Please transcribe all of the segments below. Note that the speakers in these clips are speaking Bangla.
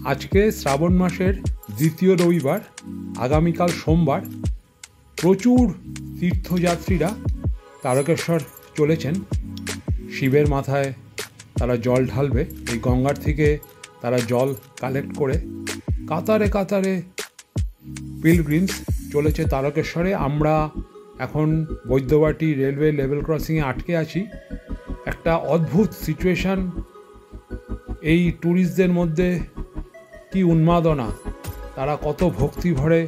আজকে শ্রাবণ মাসের দ্বিতীয় রবিবার, আগামীকাল সোমবার। প্রচুর তীর্থযাত্রীরা তারকেশ্বর চলেছেন। শিবের মাথায় তারা জল ঢালবে। এই গঙ্গার থেকে তারা জল কালেক্ট করে কাতারে কাতারে পিলগ্রিমস চলেছে তারকেশ্বরে। আমরা এখন বৈদ্যবাটি রেলওয়ে লেভেল ক্রসিংয়ে আটকে আছি। একটা অদ্ভুত সিচুয়েশান। এই ট্যুরিস্টদের মধ্যে কি উন্মাদনা, তারা কত ভক্তি ভরে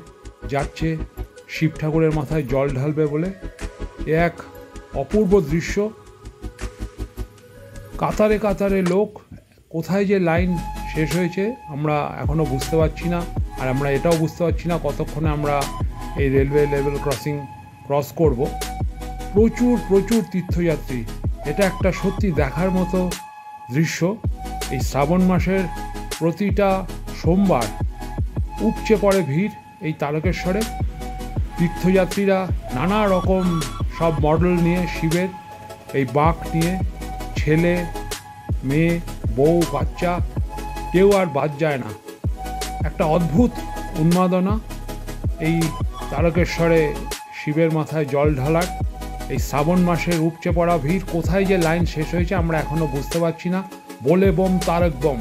যাচ্ছে শিব ঠাকুরের মাথায় জল ঢালবে বলে। এক অপূর্ব দৃশ্য। কাতারে কাতারে লোক, কোথায় যে লাইন শেষ হয়েছে আমরা এখনও বুঝতে পারছি না। আর আমরা এটাও বুঝতে পারছি না কতক্ষণে আমরা এই রেলওয়ে লেভেল ক্রসিং ক্রস করব। প্রচুর প্রচুর তীর্থযাত্রী। এটা একটা সত্যি দেখার মতো দৃশ্য। এই শ্রাবণ মাসের প্রতিটা সোমবার উপচে পড়ে ভিড় এই তারকেশ্বরে। তীর্থযাত্রীরা নানা রকম সব মডেল নিয়ে শিবের, এই বাঁক নিয়ে, ছেলে মেয়ে বউ বাচ্চা কেউ আর বাদ যায় না। একটা অদ্ভুত উন্মাদনা এই তারকেশ্বরে শিবের মাথায় জল ঢালার। এই শ্রাবণ মাসের উপচে পড়া ভিড়, কোথায় যে লাইন শেষ হয়েছে আমরা এখনও বুঝতে পারছি না। বলে বম তারক বম।